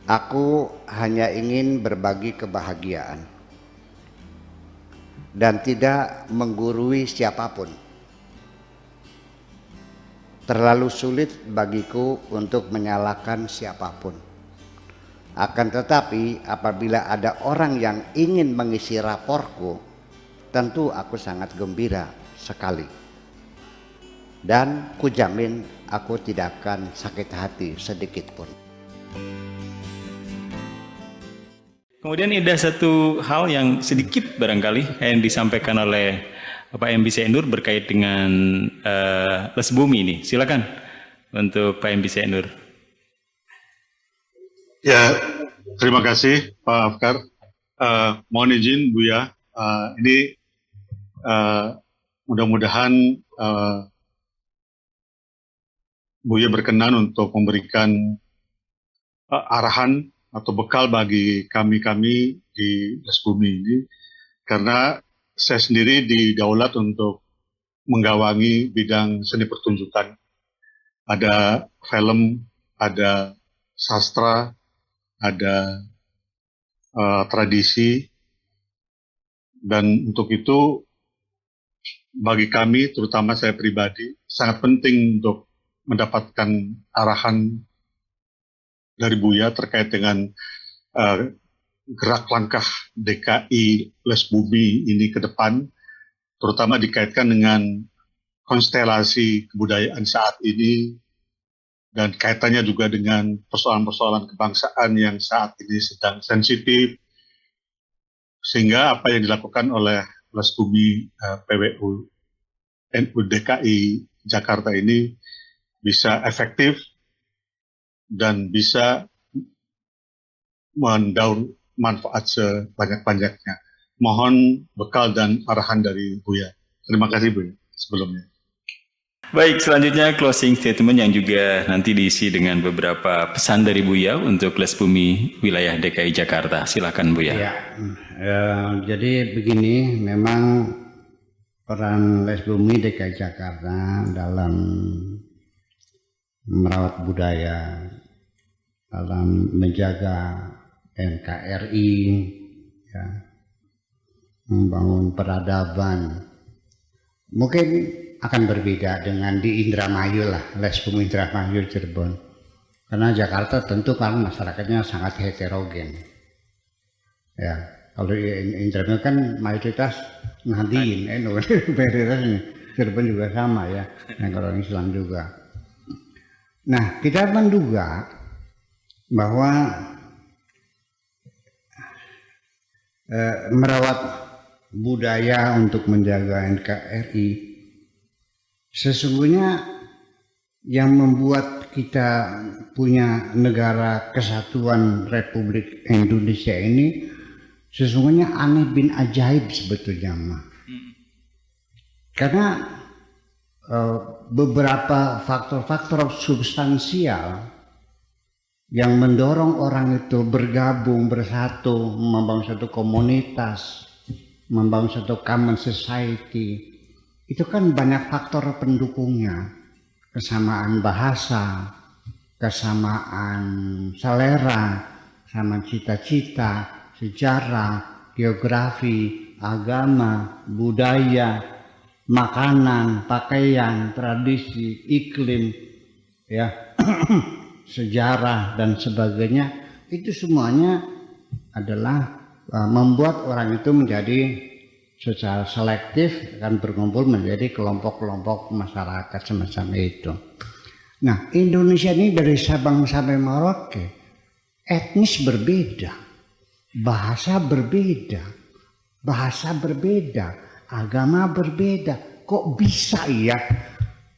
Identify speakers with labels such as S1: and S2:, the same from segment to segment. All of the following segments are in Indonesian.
S1: Aku hanya ingin berbagi kebahagiaan dan tidak menggurui siapapun. Terlalu sulit bagiku untuk menyalahkan siapapun. Akan tetapi apabila ada orang yang ingin mengisi raporku, tentu aku sangat gembira sekali. Dan kujamin aku tidak akan sakit hati sedikit pun.
S2: Kemudian ada satu hal yang sedikit barangkali yang disampaikan oleh Pak MB Nur berkait dengan les bumi ini. Silakan untuk Pak MB Nur.
S3: Ya, terima kasih Pak Afkar. Mohon izin Buya, ini mudah-mudahan Buya berkenan untuk memberikan arahan atau bekal bagi kami-kami di Les Bumi ini, karena saya sendiri didaulat untuk menggawangi bidang seni pertunjukan. Ada film, ada sastra, ada tradisi, dan untuk itu bagi kami, terutama saya pribadi, sangat penting untuk mendapatkan arahan dari Buya terkait dengan gerak langkah DKI Les Bumi ini ke depan, terutama dikaitkan dengan konstelasi kebudayaan saat ini dan kaitannya juga dengan persoalan-persoalan kebangsaan yang saat ini sedang sensitif, sehingga apa yang dilakukan oleh Les Bumi PWU NU DKI Jakarta ini bisa efektif dan bisa mendaur manfaat sebanyak-banyaknya. Mohon bekal dan arahan dari Buya. Terima kasih Buya sebelumnya.
S2: Baik, selanjutnya closing statement yang juga nanti diisi dengan beberapa pesan dari Buya untuk Les Bumi wilayah DKI Jakarta. Silakan Buya.
S1: Ya, jadi begini, memang peran Les Bumi DKI Jakarta dalam merawat budaya, dalam menjaga NKRI, ya, membangun peradaban, mungkin akan berbeda dengan di Indramayu lah, Les Bumi Indramayu Cirebon, karena Jakarta tentu kan masyarakatnya sangat heterogen. Ya, kalau di Indramayu kan mayoritas Nahdien, mayoritas Cirebon juga sama ya, yang orang Islam juga. Nah, kita menduga bahwa merawat budaya untuk menjaga NKRI sesungguhnya yang membuat kita punya negara kesatuan Republik Indonesia ini sesungguhnya aneh bin ajaib sebetulnya mah. Karena beberapa faktor-faktor substansial yang mendorong orang itu bergabung, bersatu, membangun satu komunitas, membangun satu common society, itu kan banyak faktor pendukungnya. Kesamaan bahasa, kesamaan selera, sama cita-cita, sejarah, geografi, agama, budaya, makanan, pakaian, tradisi, iklim, ya, sejarah dan sebagainya, itu semuanya adalah membuat orang itu menjadi secara selektif akan berkumpul menjadi kelompok-kelompok masyarakat semacam itu. Nah, Indonesia ini dari Sabang sampai Merauke etnis berbeda, bahasa berbeda, agama berbeda. Kok bisa ya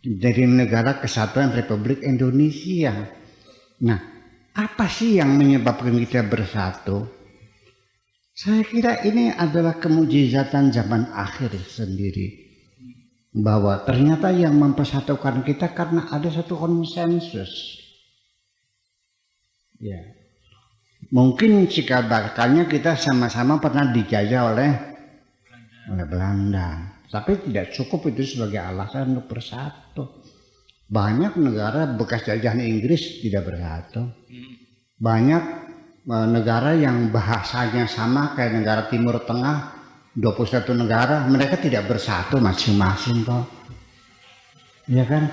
S1: dari negara kesatuan Republik Indonesia? Nah, apa sih yang menyebabkan kita bersatu? Saya kira ini adalah kemujizatan zaman akhir sendiri. Bahwa ternyata yang mempersatukan kita karena ada satu konsensus. Ya. Mungkin cikal bakalnya kita sama-sama pernah dijajah oleh Belanda. Tapi tidak cukup itu sebagai alasan untuk bersatu. Banyak negara bekas jajahan Inggris tidak bersatu. Banyak negara yang bahasanya sama kayak negara Timur Tengah, 21 negara, mereka tidak bersatu masing-masing kok. Ya kan?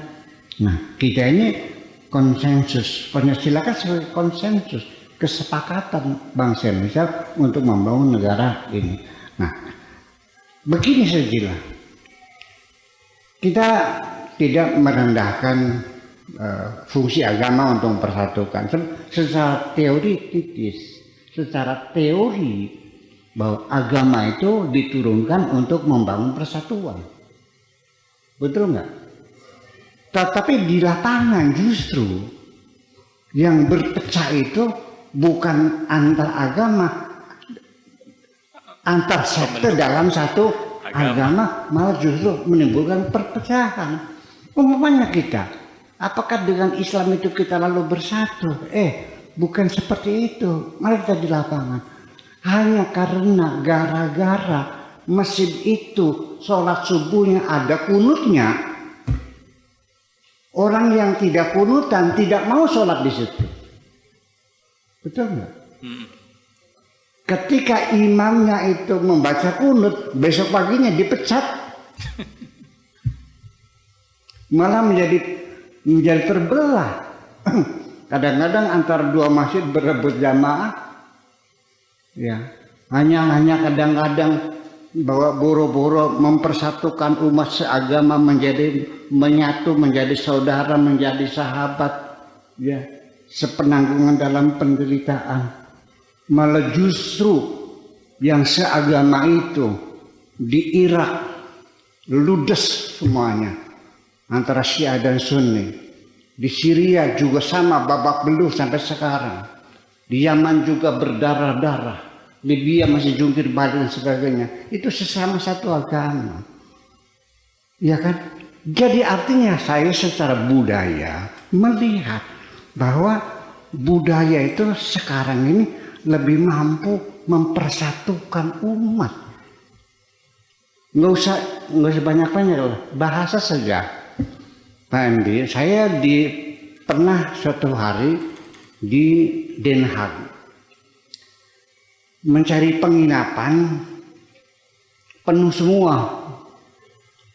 S1: Nah, kita ini konsensus, Pancasila kan sebagai konsensus, kesepakatan bangsa Indonesia untuk membangun negara ini. Nah, begini sajalah. Kita tidak merendahkan fungsi agama untuk mempersatukan. Secara teoritis, secara teori bahwa agama itu diturunkan untuk membangun persatuan. Betul nggak? Tetapi di lapangan justru yang berpecah itu bukan antar agama, antar sekte dalam satu agama, malah justru menimbulkan perpecahan. Umpamanya kita, apakah dengan Islam itu kita lalu bersatu? Bukan seperti itu. Mari kita di lapangan. Hanya karena gara-gara masjid itu sholat subuhnya ada kunutnya, orang yang tidak kunutan tidak mau sholat di situ. Betul nggak? Ketika imamnya itu membaca kunut, besok paginya dipecat. Malah menjadi terbelah. Kadang-kadang antara dua masjid berebut jamaah, ya hanya kadang-kadang bahwa boro-boro mempersatukan umat seagama menjadi menyatu, menjadi saudara, menjadi sahabat, ya sepenanggungan dalam penderitaan. Malah justru yang seagama itu di Irak ludes semuanya antara Syiah dan Sunni. Di Syria juga sama, babak belur sampai sekarang. Di Yaman juga berdarah-darah. Libya masih jungkir balik dan sebagainya. Itu sesama satu agama. Ya kan? Jadi artinya saya secara budaya melihat bahwa budaya itu sekarang ini lebih mampu mempersatukan umat. Nggak usah banyak-banyak lah. Bahasa saja. Pak Andi, saya pernah suatu hari di Den Haag mencari penginapan penuh semua.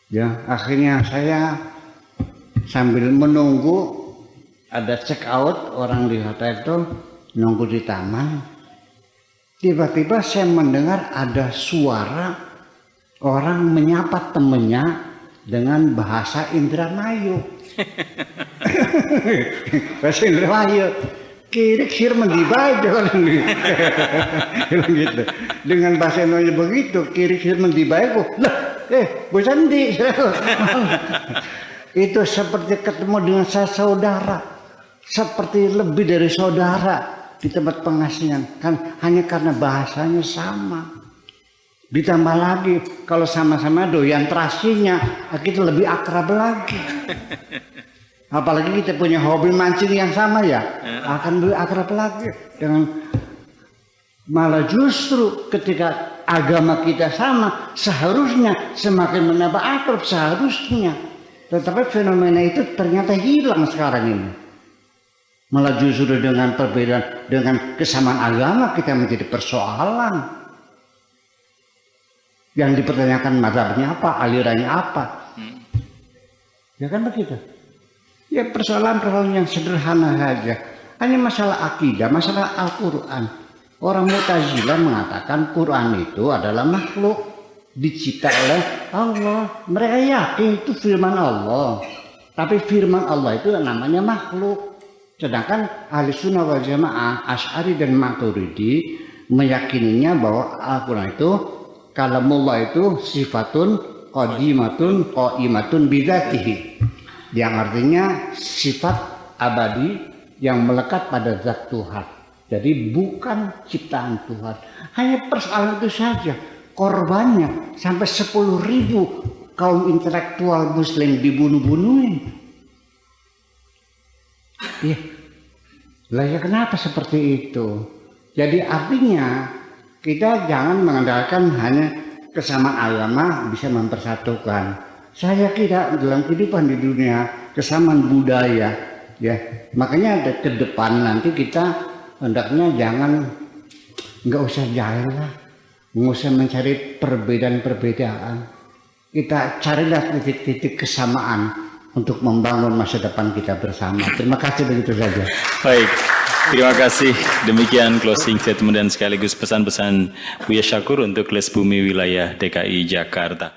S1: Ya, akhirnya saya sambil menunggu ada check out orang di hotel itu nunggu di taman. Tiba-tiba saya mendengar ada suara orang menyapa temennya dengan bahasa Indramayu. Bahasa Indramayu. Kirik sir mendibai gitu. Dengan bahasa Indonesia begitu, kirik sir mendibai kok. Bosan di. Itu seperti ketemu dengan saudara. Seperti lebih dari saudara di tempat pengasihan. Kan hanya karena bahasanya sama. Ditambah lagi kalau sama-sama doyan terasinya, kita lebih akrab lagi. Apalagi kita punya hobi mancing yang sama ya, akan lebih akrab lagi. Dengan malah justru ketika agama kita sama, seharusnya semakin menambah akrab seharusnya. Tetapi fenomena itu ternyata hilang sekarang ini. Malah justru dengan perbedaan, dengan kesamaan agama kita menjadi persoalan. Yang dipertanyakan mazhabnya apa, alirannya apa. Ya kan begitu. Ya persoalan-persoalan yang sederhana saja. Hanya masalah akidah, masalah Al-Quran. Orang Mu'tazilah mengatakan Quran itu adalah makhluk. Dicipta oleh Allah. Mereka yakin itu firman Allah. Tapi firman Allah itu namanya makhluk. Sedangkan Ahli Sunnah wal Jamaah, Asy'ari dan Maturidi meyakininya bahwa Al-Quran itu kalamullah itu sifatun qaimatun bidzatihi, yang artinya sifat abadi yang melekat pada zat Tuhan. Jadi bukan ciptaan Tuhan. Hanya persoalan itu saja. Korbannya sampai 10.000 kaum intelektual muslim dibunuh-bunuhin. Ya. Lah ya kenapa seperti itu? Jadi artinya kita jangan mengandalkan hanya kesamaan agama bisa mempersatukan. Saya kira dalam kehidupan di dunia kesamaan budaya, ya makanya ada ke depan nanti kita hendaknya nggak usah jahil lah, nggak usah mencari perbedaan-perbedaan. Kita carilah titik-titik kesamaan untuk membangun masa depan kita bersama. Terima kasih, begitu saja.
S2: Baik, terima kasih. Demikian closing statement dan sekaligus pesan-pesan Buya Syakur untuk Les Bumi wilayah DKI Jakarta.